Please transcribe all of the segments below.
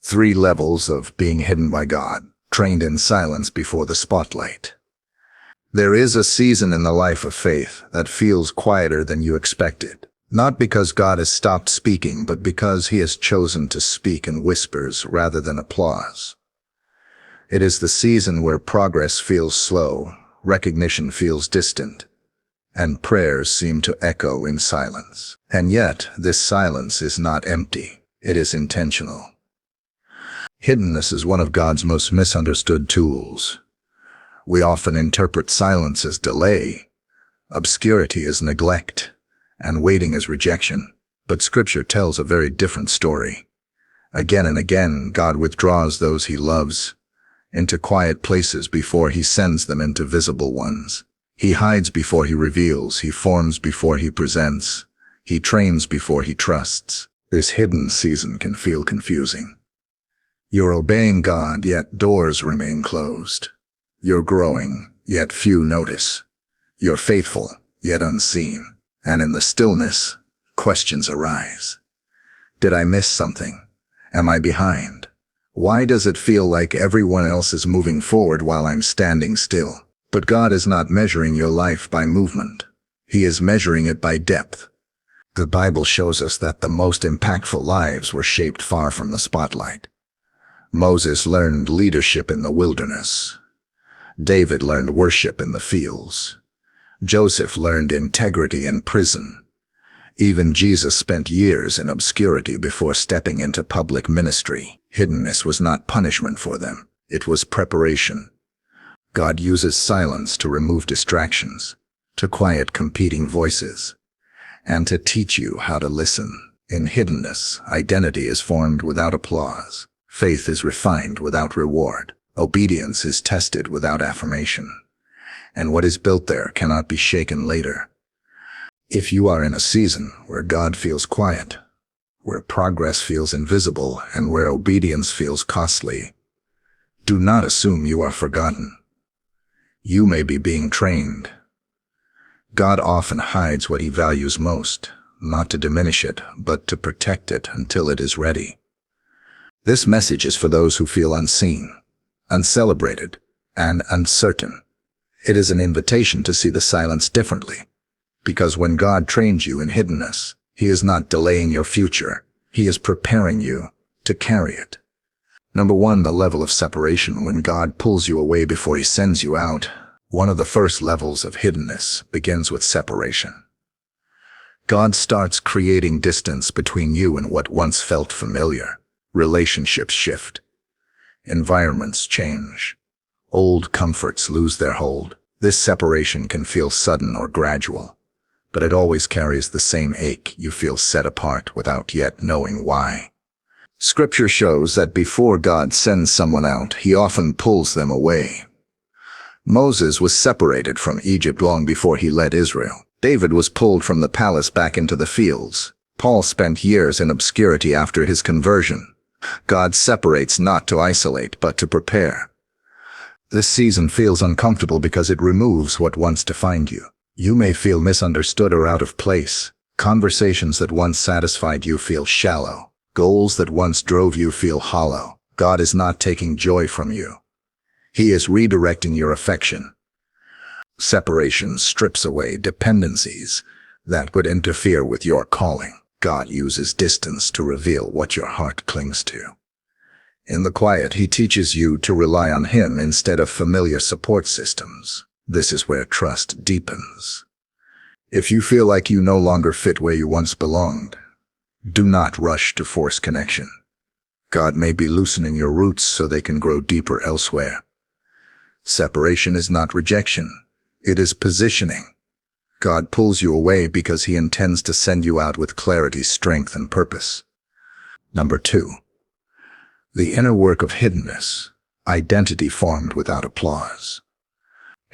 3 levels of being hidden by God, trained in silence before the spotlight. There is a season in the life of faith that feels quieter than you expected. Not because God has stopped speaking, but because he has chosen to speak in whispers rather than applause. It is the season where progress feels slow, recognition feels distant, and prayers seem to echo in silence. And yet, this silence is not empty. It is intentional. Hiddenness is one of God's most misunderstood tools. We often interpret silence as delay, obscurity as neglect, and waiting as rejection. But Scripture tells a very different story. Again and again, God withdraws those he loves into quiet places before he sends them into visible ones. He hides before he reveals, he forms before he presents, he trains before he trusts. This hidden season can feel confusing. You're obeying God, yet doors remain closed. You're growing, yet few notice. You're faithful, yet unseen. And in the stillness, questions arise. Did I miss something? Am I behind? Why does it feel like everyone else is moving forward while I'm standing still? But God is not measuring your life by movement. He is measuring it by depth. The Bible shows us that the most impactful lives were shaped far from the spotlight. Moses learned leadership in the wilderness. David learned worship in the fields. Joseph learned integrity in prison. Even Jesus spent years in obscurity before stepping into public ministry. Hiddenness was not punishment for them. It was preparation. God uses silence to remove distractions, to quiet competing voices, and to teach you how to listen. In hiddenness, identity is formed without applause. Faith is refined without reward. Obedience is tested without affirmation. And what is built there cannot be shaken later. If you are in a season where God feels quiet, where progress feels invisible, and where obedience feels costly, do not assume you are forgotten. You may be being trained. God often hides what he values most, not to diminish it, but to protect it until it is ready. This message is for those who feel unseen, uncelebrated, and uncertain. It is an invitation to see the silence differently. Because when God trains you in hiddenness, he is not delaying your future. He is preparing you to carry it. Number 1, the level of separation. When God pulls you away before he sends you out, one of the first levels of hiddenness begins with separation. God starts creating distance between you and what once felt familiar. Relationships shift. Environments change. Old comforts lose their hold. This separation can feel sudden or gradual, but it always carries the same ache. You feel set apart without yet knowing why. Scripture shows that before God sends someone out, he often pulls them away. Moses was separated from Egypt long before he led Israel. David was pulled from the palace back into the fields. Paul spent years in obscurity after his conversion. God separates not to isolate, but to prepare. This season feels uncomfortable because it removes what once defined you. You may feel misunderstood or out of place. Conversations that once satisfied you feel shallow. Goals that once drove you feel hollow. God is not taking joy from you. He is redirecting your affection. Separation strips away dependencies that would interfere with your calling. God uses distance to reveal what your heart clings to. In the quiet, he teaches you to rely on him instead of familiar support systems. This is where trust deepens. If you feel like you no longer fit where you once belonged, do not rush to force connection. God may be loosening your roots so they can grow deeper elsewhere. Separation is not rejection. It is positioning. God pulls you away because he intends to send you out with clarity, strength, and purpose. Number 2. The inner work of hiddenness. Identity formed without applause.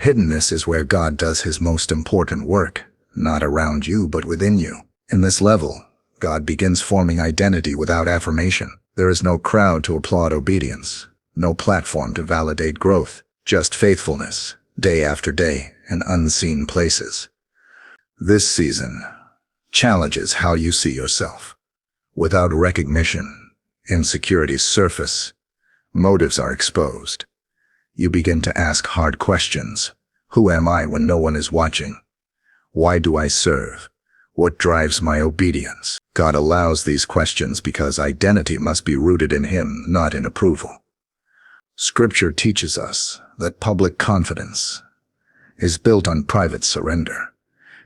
Hiddenness is where God does his most important work, not around you, but within you. In this level, God begins forming identity without affirmation. There is no crowd to applaud obedience, no platform to validate growth, just faithfulness, day after day, in unseen places. This season challenges how you see yourself. Without recognition, Insecurities surface. Motives are exposed. You begin to ask hard questions. Who am I when no one is watching? Why do I serve? What drives my obedience? God allows these questions because identity must be rooted in Him, not in approval. Scripture teaches us that public confidence is built on private surrender.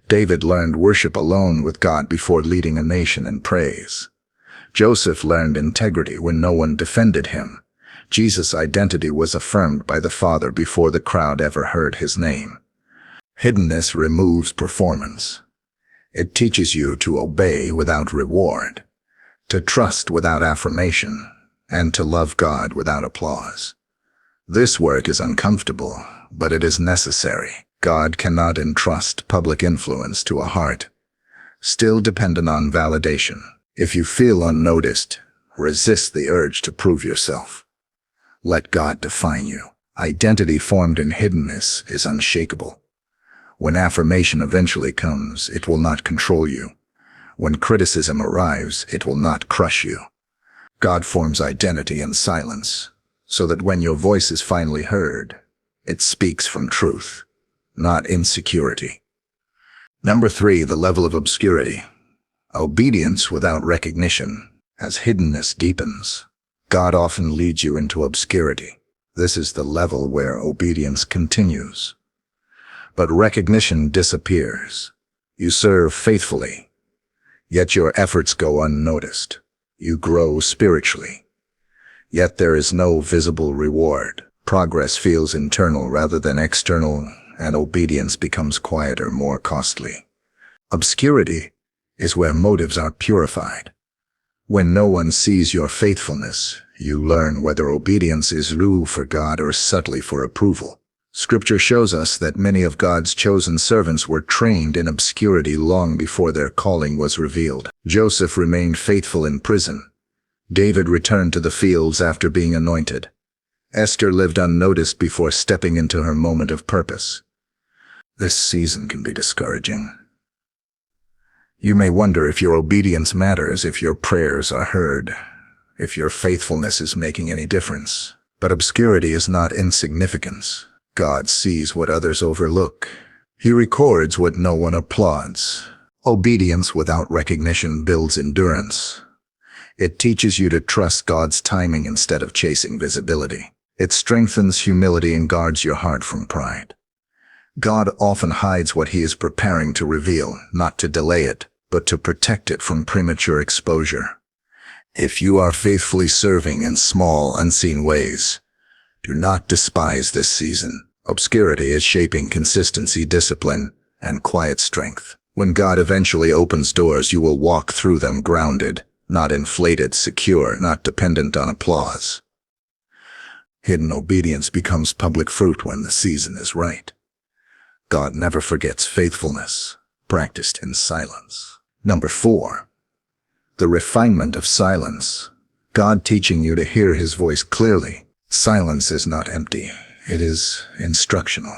David learned worship alone with God before leading a nation in praise. Joseph learned integrity when no one defended him. Jesus' identity was affirmed by the Father before the crowd ever heard His name. Hiddenness removes performance. It teaches you to obey without reward, to trust without affirmation, and to love God without applause. This work is uncomfortable, but it is necessary. God cannot entrust public influence to a heart still dependent on validation. If you feel unnoticed, resist the urge to prove yourself. Let God define you. Identity formed in hiddenness is unshakable. When affirmation eventually comes, it will not control you. When criticism arrives, it will not crush you. God forms identity in silence, so that when your voice is finally heard, it speaks from truth, not insecurity. Number 3, the level of obscurity. Obedience without recognition. As hiddenness deepens, God often leads you into obscurity. This is the level where obedience continues, but recognition disappears. You serve faithfully, yet your efforts go unnoticed. You grow spiritually, yet there is no visible reward. Progress feels internal rather than external, and obedience becomes quieter, more costly. Obscurity is where motives are purified. When no one sees your faithfulness, you learn whether obedience is true for God or subtly for approval. Scripture shows us that many of God's chosen servants were trained in obscurity long before their calling was revealed. Joseph remained faithful in prison. David returned to the fields after being anointed. Esther lived unnoticed before stepping into her moment of purpose. This season can be discouraging. You may wonder if your obedience matters, if your prayers are heard, if your faithfulness is making any difference. But obscurity is not insignificance. God sees what others overlook. He records what no one applauds. Obedience without recognition builds endurance. It teaches you to trust God's timing instead of chasing visibility. It strengthens humility and guards your heart from pride. God often hides what He is preparing to reveal, not to delay it, but to protect it from premature exposure. If you are faithfully serving in small, unseen ways, do not despise this season. Obscurity is shaping consistency, discipline, and quiet strength. When God eventually opens doors, you will walk through them grounded, not inflated, secure, not dependent on applause. Hidden obedience becomes public fruit when the season is right. God never forgets faithfulness, practiced in silence. Number 4, the refinement of silence. God teaching you to hear His voice clearly. Silence is not empty. It is instructional.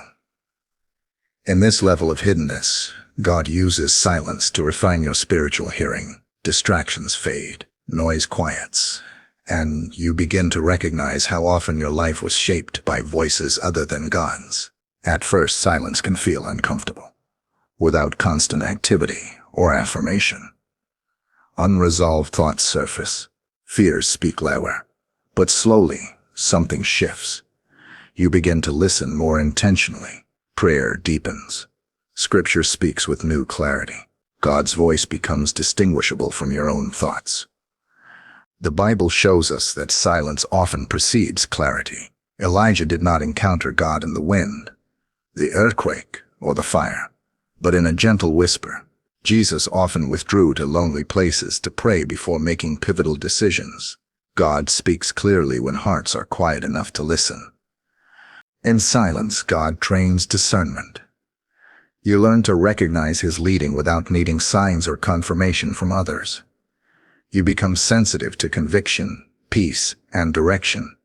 In this level of hiddenness, God uses silence to refine your spiritual hearing. Distractions fade, noise quiets, and you begin to recognize how often your life was shaped by voices other than God's. At first, silence can feel uncomfortable, without constant activity or affirmation. Unresolved thoughts surface, fears speak louder, but slowly something shifts. You begin to listen more intentionally. Prayer deepens. Scripture speaks with new clarity. God's voice becomes distinguishable from your own thoughts. The Bible shows us that silence often precedes clarity. Elijah did not encounter God in the wind, the earthquake, or the fire, but in a gentle whisper. Jesus often withdrew to lonely places to pray before making pivotal decisions. God speaks clearly when hearts are quiet enough to listen. In silence, God trains discernment. You learn to recognize His leading without needing signs or confirmation from others. You become sensitive to conviction, peace, and direction.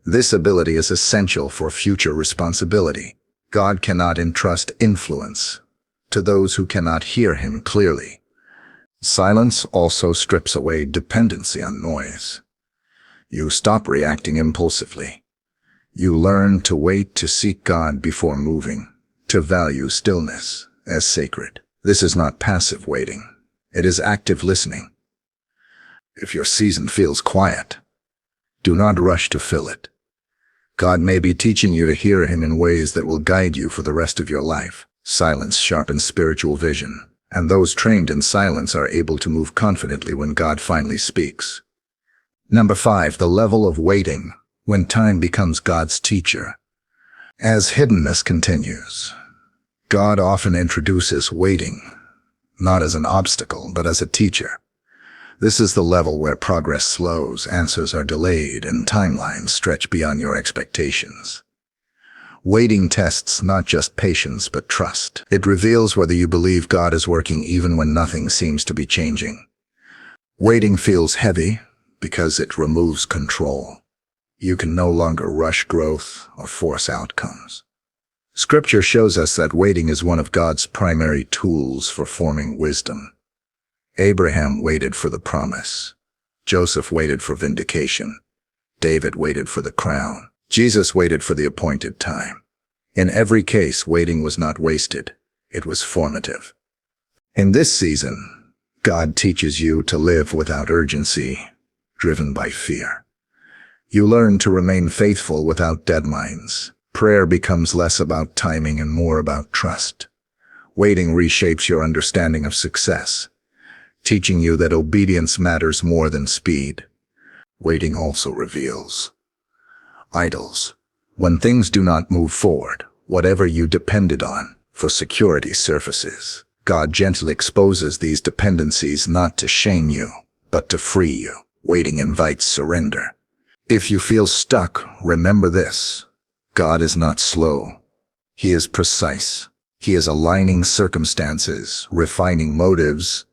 This ability is essential for future responsibility. God cannot entrust influence to those who cannot hear Him clearly. Silence also strips away dependency on noise. You stop reacting impulsively. You learn to wait, to seek God before moving, to value stillness as sacred. This is not passive waiting. It is active listening. If your season feels quiet, do not rush to fill it. God may be teaching you to hear Him in ways that will guide you for the rest of your life. Silence sharpens spiritual vision, and those trained in silence are able to move confidently when God finally speaks. Number 5, the level of waiting, when time becomes God's teacher. As hiddenness continues, God often introduces waiting, not as an obstacle, but as a teacher. This is the level where progress slows, answers are delayed, and timelines stretch beyond your expectations. Waiting tests not just patience, but trust. It reveals whether you believe God is working even when nothing seems to be changing. Waiting feels heavy because it removes control. You can no longer rush growth or force outcomes. Scripture shows us that waiting is one of God's primary tools for forming wisdom. Abraham waited for the promise. Joseph waited for vindication. David waited for the crown. Jesus waited for the appointed time. In every case, waiting was not wasted. It was formative. In this season, God teaches you to live without urgency, driven by fear. You learn to remain faithful without deadlines. Prayer becomes less about timing and more about trust. Waiting reshapes your understanding of success, teaching you that obedience matters more than speed. Waiting also reveals idols. When things do not move forward, whatever you depended on for security surfaces. God gently exposes these dependencies not to shame you, but to free you. Waiting invites surrender. If you feel stuck, remember this: God is not slow. He is precise. He is aligning circumstances, refining motives,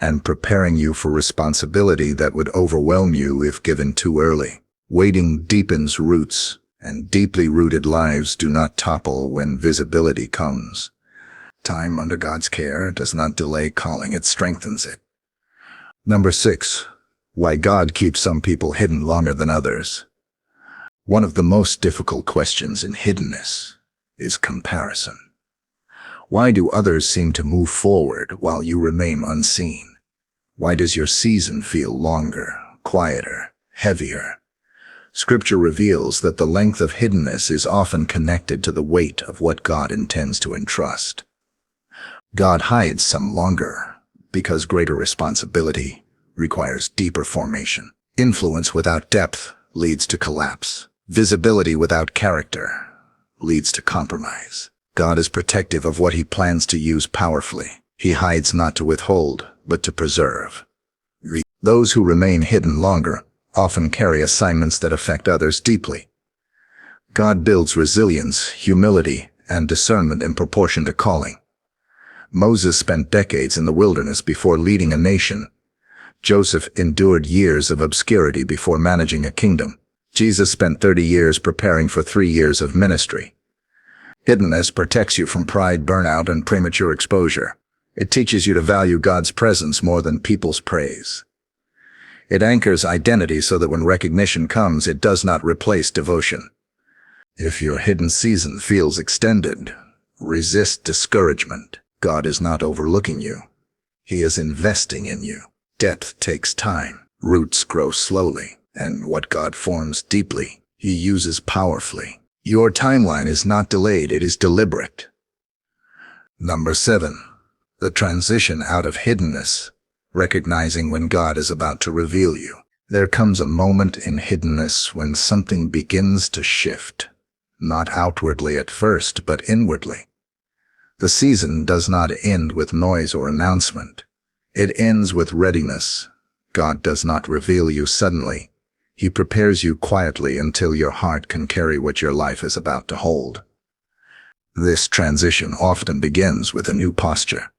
and preparing you for responsibility that would overwhelm you if given too early. Waiting deepens roots, and deeply rooted lives do not topple when visibility comes. Time under God's care does not delay calling, it strengthens it. Number 6, why God keeps some people hidden longer than others. One of the most difficult questions in hiddenness is comparison. Why do others seem to move forward while you remain unseen? Why does your season feel longer, quieter, heavier? Scripture reveals that the length of hiddenness is often connected to the weight of what God intends to entrust. God hides some longer because greater responsibility requires deeper formation. Influence without depth leads to collapse. Visibility without character leads to compromise. God is protective of what He plans to use powerfully. He hides not to withhold, but to preserve. Those who remain hidden longer often carry assignments that affect others deeply. God builds resilience, humility, and discernment in proportion to calling. Moses spent decades in the wilderness before leading a nation. Joseph endured years of obscurity before managing a kingdom. Jesus spent 30 years preparing for 3 years of ministry. Hiddenness protects you from pride, burnout, and premature exposure. It teaches you to value God's presence more than people's praise. It anchors identity so that when recognition comes, it does not replace devotion. If your hidden season feels extended, resist discouragement. God is not overlooking you. He is investing in you. Depth takes time. Roots grow slowly. And what God forms deeply, He uses powerfully. Your timeline is not delayed, it is deliberate. Number 7, the transition out of hiddenness, recognizing when God is about to reveal you. There comes a moment in hiddenness when something begins to shift, not outwardly at first, but inwardly. The season does not end with noise or announcement. It ends with readiness. God does not reveal you suddenly. He prepares you quietly until your heart can carry what your life is about to hold. This transition often begins with a new posture.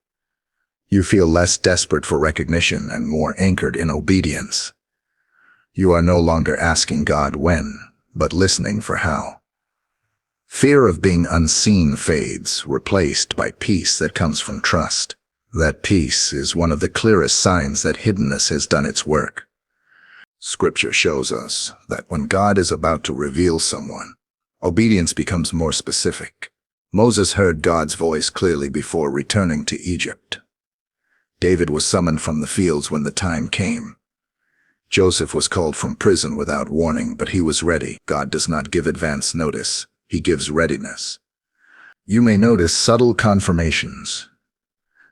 You feel less desperate for recognition and more anchored in obedience. You are no longer asking God when, but listening for how. Fear of being unseen fades, replaced by peace that comes from trust. That peace is one of the clearest signs that hiddenness has done its work. Scripture shows us that when God is about to reveal someone, obedience becomes more specific. Moses heard God's voice clearly before returning to Egypt. David was summoned from the fields when the time came. Joseph was called from prison without warning, but he was ready. God does not give advance notice. He gives readiness. You may notice subtle confirmations.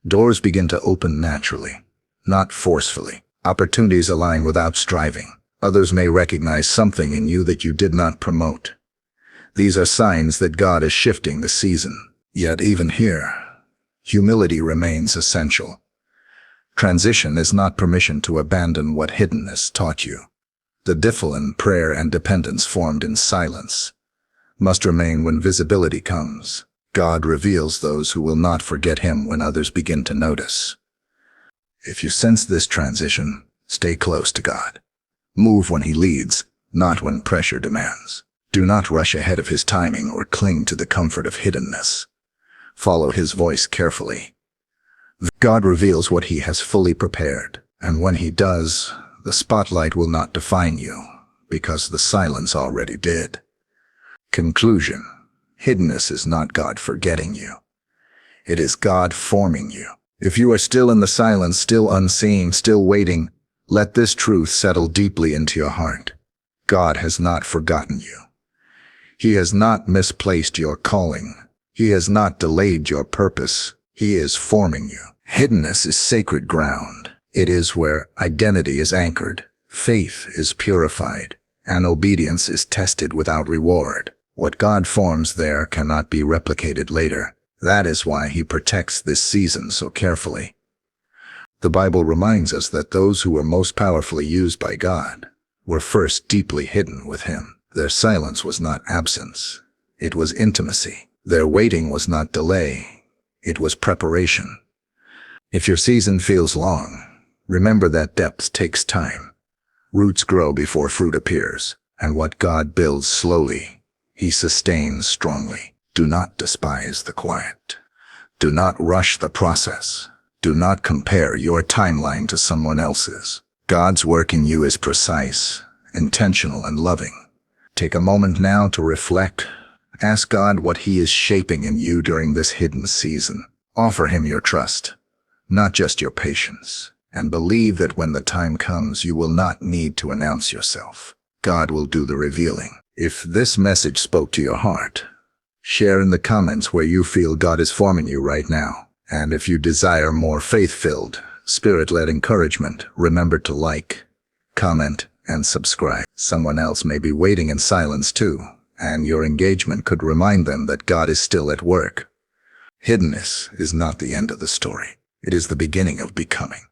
Doors begin to open naturally, not forcefully. Opportunities align without striving. Others may recognize something in you that you did not promote. These are signs that God is shifting the season. Yet even here, humility remains essential. Transition is not permission to abandon what hiddenness taught you. The discipline, prayer, and dependence formed in silence must remain when visibility comes. God reveals those who will not forget Him when others begin to notice. If you sense this transition, stay close to God. Move when He leads, not when pressure demands. Do not rush ahead of His timing or cling to the comfort of hiddenness. Follow His voice carefully. God reveals what He has fully prepared, and when He does, the spotlight will not define you, because the silence already did. Conclusion: hiddenness is not God forgetting you. It is God forming you. If you are still in the silence, still unseen, still waiting, let this truth settle deeply into your heart. God has not forgotten you. He has not misplaced your calling. He has not delayed your purpose. He is forming you. Hiddenness is sacred ground. It is where identity is anchored, faith is purified, and obedience is tested without reward. What God forms there cannot be replicated later. That is why He protects this season so carefully. The Bible reminds us that those who were most powerfully used by God were first deeply hidden with Him. Their silence was not absence, it was intimacy. Their waiting was not delay, it was preparation. If your season feels long, remember that depth takes time. Roots grow before fruit appears, and what God builds slowly, He sustains strongly. Do not despise the quiet. Do not rush the process. Do not compare your timeline to someone else's. God's work in you is precise, intentional, and loving. Take a moment now to reflect. Ask God what He is shaping in you during this hidden season. Offer Him your trust, not just your patience, and believe that when the time comes, you will not need to announce yourself. God will do the revealing. If this message spoke to your heart, share in the comments where you feel God is forming you right now. And if you desire more faith-filled, spirit-led encouragement, remember to like, comment, and subscribe. Someone else may be waiting in silence too, and your engagement could remind them that God is still at work. Hiddenness is not the end of the story. It is the beginning of becoming.